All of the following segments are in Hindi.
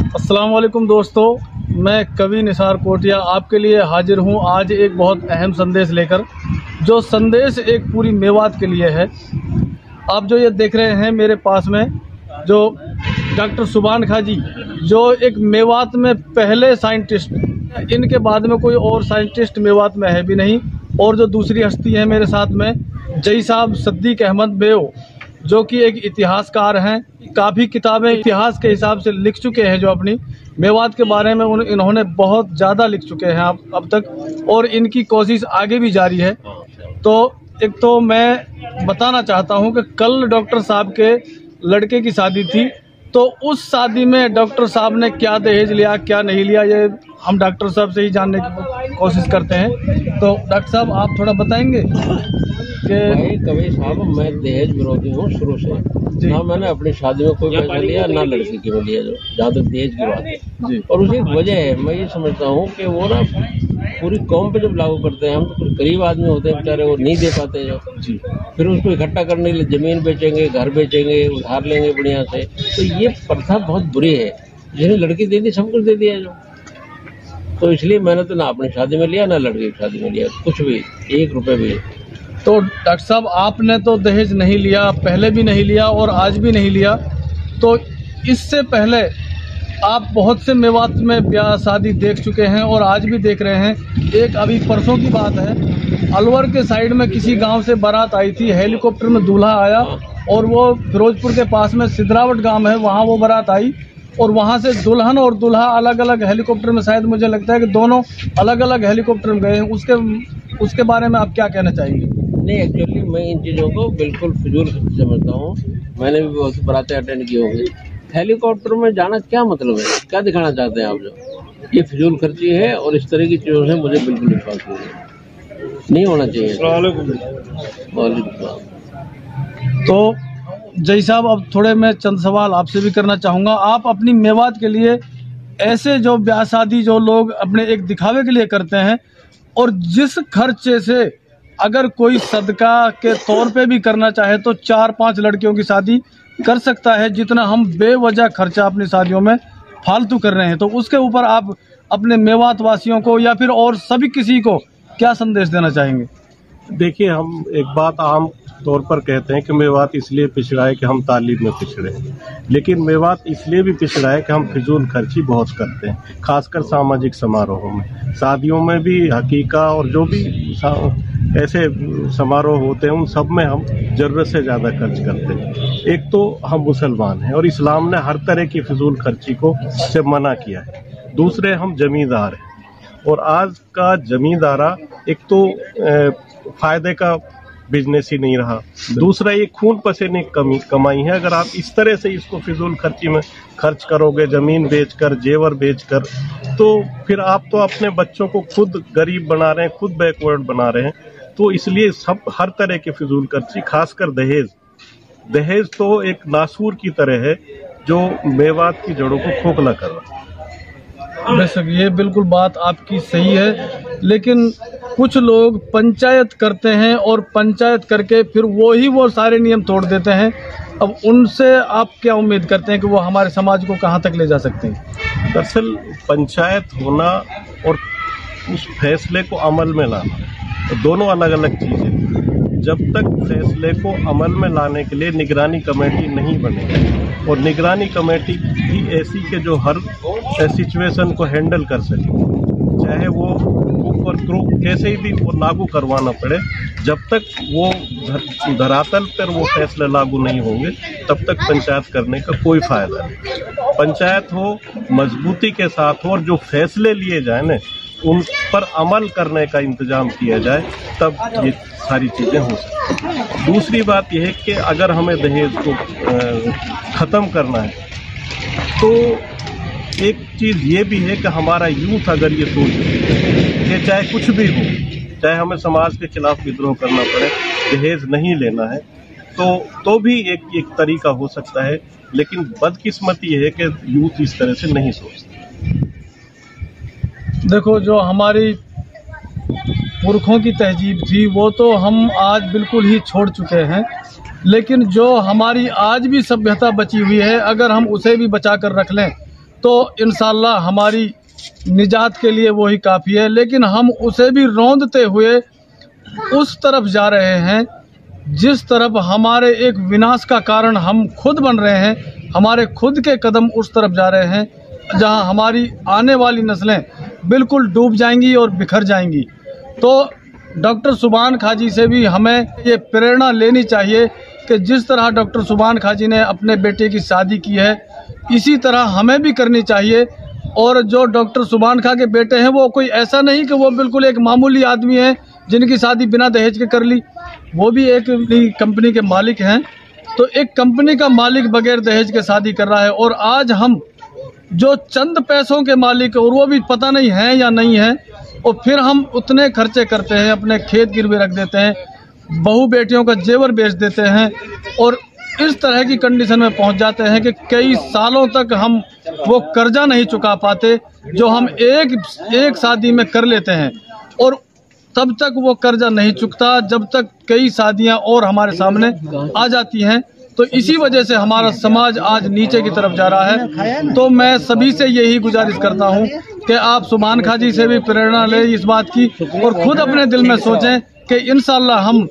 अस्सलाम वालेकुम दोस्तों, मैं कवि निसार कोटिया आपके लिए हाजिर हूं आज एक बहुत अहम संदेश लेकर। जो संदेश एक पूरी मेवात के लिए है। आप जो ये देख रहे हैं मेरे पास में, जो डॉक्टर सुभान खां जी, जो एक मेवात में पहले साइंटिस्ट, इनके बाद में कोई और साइंटिस्ट मेवात में है भी नहीं। और जो दूसरी हस्ती है मेरे साथ में, जई साहब सिद्दीक अहमद बेओ, जो कि एक इतिहासकार हैं, काफ़ी किताबें इतिहास के हिसाब से लिख चुके हैं। जो अपनी मेवात के बारे में इन्होंने बहुत ज़्यादा लिख चुके हैं अब तक, और इनकी कोशिश आगे भी जारी है। तो एक तो मैं बताना चाहता हूं कि कल डॉक्टर साहब के लड़के की शादी थी, तो उस शादी में डॉक्टर साहब ने क्या दहेज लिया क्या नहीं लिया, ये हम डॉक्टर साहब से ही जानने की कोशिश करते हैं। तो डॉक्टर साहब आप थोड़ा बताएंगे कि भाई कवि साहब, मैं दहेज विरोधी हूँ शुरू से। ना मैंने अपनी शादी में कोई पैसा लिया, ना लड़की की में लिया, जो जहाँ तक दहेज की बात है जी। और उसकी एक वजह है, मैं ये समझता हूँ कि वो ना पूरी कौम पे जब लागू करते हैं, हम तो कुछ गरीब आदमी होते हैं बेचारे, वो नहीं दे पाते जो जी। फिर उसको इकट्ठा करने के लिए जमीन बेचेंगे, घर बेचेंगे, उधार लेंगे बढ़िया से। तो ये प्रथा बहुत बुरी है। जिन्हें लड़की दे दी सब कुछ दे दिया जो। तो इसलिए मैंने तो ना अपनी शादी में लिया, ना लड़की की शादी में लिया, कुछ भी, 1 रुपये भी। तो डॉक्टर साहब आपने तो दहेज नहीं लिया, पहले भी नहीं लिया और आज भी नहीं लिया। तो इससे पहले आप बहुत से मेवात में ब्याह शादी देख चुके हैं और आज भी देख रहे हैं। एक अभी परसों की बात है, अलवर के साइड में किसी गांव से बारात आई थी, हेलीकॉप्टर में दूल्हा आया और वो फिरोजपुर के पास में सिद्धरावट गांव है, वहां वो बारात आई और वहां से दुल्हन और दूल्हा अलग अलग हेलीकॉप्टर में, शायद मुझे लगता है कि दोनों अलग अलग हेलीकॉप्टर में गए हैं। उसके बारे में आप क्या कहना चाहेंगे? नहीं, एक्चुअली मैं इन चीज़ों को बिल्कुल फिजूल समझता हूँ। मैंने भी बहुत सी बारातें अटेंड की होंगी। हेलीकॉप्टर में जाना क्या मतलब है, क्या दिखाना चाहते हैं आप? जो ये फिजूल खर्ची है और इस तरह की चीज़ों से मुझे बिल्कुल विश्वास नहीं होना चाहिए। तो जय साहब, अब थोड़े मैं चंद सवाल आपसे भी करना चाहूँगा। आप अपनी मेवात के लिए ऐसे जो ब्याह शादी जो लोग अपने एक दिखावे के लिए करते हैं, और जिस खर्चे से अगर कोई सदका के तौर पे भी करना चाहे तो 4-5 लड़कियों की शादी कर सकता है, जितना हम बेवजह खर्चा अपनी शादियों में फालतू कर रहे हैं। तो उसके ऊपर आप अपने मेवात वासियों को या फिर और सभी किसी को क्या संदेश देना चाहेंगे? देखिए, हम एक बात आम तौर पर कहते हैं कि मेवात इसलिए पिछड़ा है कि हम तालीम में पिछड़े हैं, लेकिन मेवात इसलिए भी पिछड़ा है कि हम फिजूल खर्ची बहुत करते हैं, खासकर सामाजिक समारोहों में, शादियों में भी, हकीका और जो भी ऐसे समारोह होते हैं उन सब में हम ज़रूरत से ज़्यादा खर्च करते हैं। एक तो हम मुसलमान हैं और इस्लाम ने हर तरह की फिजूल खर्ची को से मना किया है। दूसरे, हम जमींदार हैं और आज का जमींदारा एक तो फायदे का बिजनेस ही नहीं रहा, दूसरा ये खून पसीने की कमाई है। अगर आप इस तरह से इसको फिजूल खर्ची में खर्च करोगे, जमीन बेचकर, जेवर बेचकर, तो फिर आप तो अपने बच्चों को खुद गरीब बना रहे हैं, खुद बैकवर्ड बना रहे हैं। तो इसलिए सब हर तरह के फिजूल खर्ची, खासकर दहेज तो एक नासूर की तरह है जो मेवात की जड़ों को खोखला कर रहा है। बेशक ये बिल्कुल बात आपकी सही है, लेकिन कुछ लोग पंचायत करते हैं और पंचायत करके फिर वो सारे नियम तोड़ देते हैं। अब उनसे आप क्या उम्मीद करते हैं कि वो हमारे समाज को कहाँ तक ले जा सकते हैं? दरअसल पंचायत होना और उस फैसले को अमल में लाना दोनों अलग अलग चीज़ें। जब तक फैसले को अमल में लाने के लिए निगरानी कमेटी नहीं बनेगी और निगरानी कमेटी भी ऐसी कि जो हर सिचुएशन को हैंडल कर सके, चाहे वो और कैसे ही भी वो लागू करवाना पड़े, जब तक वो धरातल पर वो फैसले लागू नहीं होंगे तब तक पंचायत करने का कोई फायदा नहीं। पंचायत हो, मजबूती के साथ हो और जो फैसले लिए जाए ना उन पर अमल करने का इंतजाम किया जाए, तब ये सारी चीज़ें हो सकती। दूसरी बात यह है कि अगर हमें दहेज को ख़त्म करना है तो एक चीज़ ये भी है कि हमारा यूथ अगर ये सोचे कि चाहे कुछ भी हो, चाहे हमें समाज के खिलाफ विद्रोह करना पड़े, दहेज नहीं लेना है, तो भी एक तरीका हो सकता है। लेकिन बदकिस्मती है कि यूथ इस तरह से नहीं सोचता। देखो, जो हमारी पुरखों की तहजीब थी वो तो हम आज बिल्कुल ही छोड़ चुके हैं, लेकिन जो हमारी आज भी सभ्यता बची हुई है, अगर हम उसे भी बचा कर रख लें तो इंशाअल्लाह हमारी निजात के लिए वही काफ़ी है। लेकिन हम उसे भी रौंदते हुए उस तरफ जा रहे हैं जिस तरफ हमारे एक विनाश का कारण हम खुद बन रहे हैं। हमारे खुद के कदम उस तरफ जा रहे हैं जहां हमारी आने वाली नस्लें बिल्कुल डूब जाएंगी और बिखर जाएंगी। तो डॉक्टर सुभान खाजी से भी हमें ये प्रेरणा लेनी चाहिए कि जिस तरह डॉक्टर सुभान खाजी ने अपने बेटे की शादी की है, इसी तरह हमें भी करनी चाहिए। और जो डॉक्टर सुभान खा के बेटे हैं वो कोई ऐसा नहीं कि वो बिल्कुल एक मामूली आदमी है जिनकी शादी बिना दहेज के कर ली, वो भी एक कंपनी के मालिक हैं। तो एक कंपनी का मालिक बगैर दहेज के शादी कर रहा है, और आज हम जो चंद पैसों के मालिक और वो भी पता नहीं है या नहीं है, और फिर हम उतने खर्चे करते हैं, अपने खेत गिरवी रख देते हैं, बहू बेटियों का जेवर बेच देते हैं, और इस तरह की कंडीशन में पहुंच जाते हैं कि कई सालों तक हम वो कर्जा नहीं चुका पाते जो हम एक शादी में कर लेते हैं, और तब तक वो कर्जा नहीं चुकता जब तक कई शादियां और हमारे सामने आ जाती हैं। तो इसी वजह से हमारा समाज आज नीचे की तरफ जा रहा है। तो मैं सभी से यही गुजारिश करता हूं कि आप सुभान खाजी से भी प्रेरणा लें इस बात की, और खुद अपने दिल में सोचें कि इंशाअल्लाह हम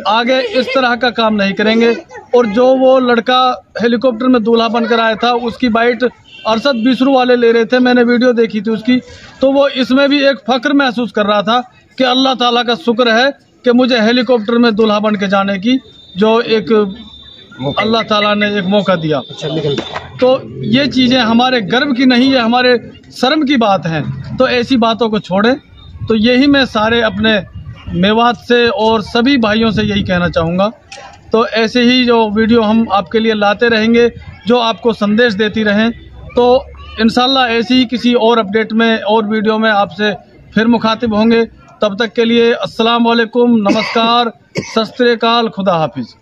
आगे इस तरह का काम नहीं करेंगे। और जो वो लड़का हेलीकॉप्टर में दूल्हा बनकर आया था, उसकी बाइट अरशद बिसरू वाले ले रहे थे, मैंने वीडियो देखी थी उसकी, तो वो इसमें भी एक फख्र महसूस कर रहा था कि अल्लाह ताला का शुक्र है कि मुझे हेलीकॉप्टर में दूल्हा बन के जाने की जो एक अल्लाह ताला ने एक मौका दिया। तो ये चीज़ें हमारे गर्व की नहीं है, हमारे शर्म की बात है। तो ऐसी बातों को छोड़ें। तो यही मैं सारे अपने मेवात से और सभी भाइयों से यही कहना चाहूँगा। तो ऐसे ही जो वीडियो हम आपके लिए लाते रहेंगे जो आपको संदेश देती रहें। तो इंशाल्लाह ऐसी ही किसी और अपडेट में और वीडियो में आपसे फिर मुखातिब होंगे। तब तक के लिए अस्सलाम वालेकुम, नमस्कार, सत श्री अकाल, खुदा हाफिज।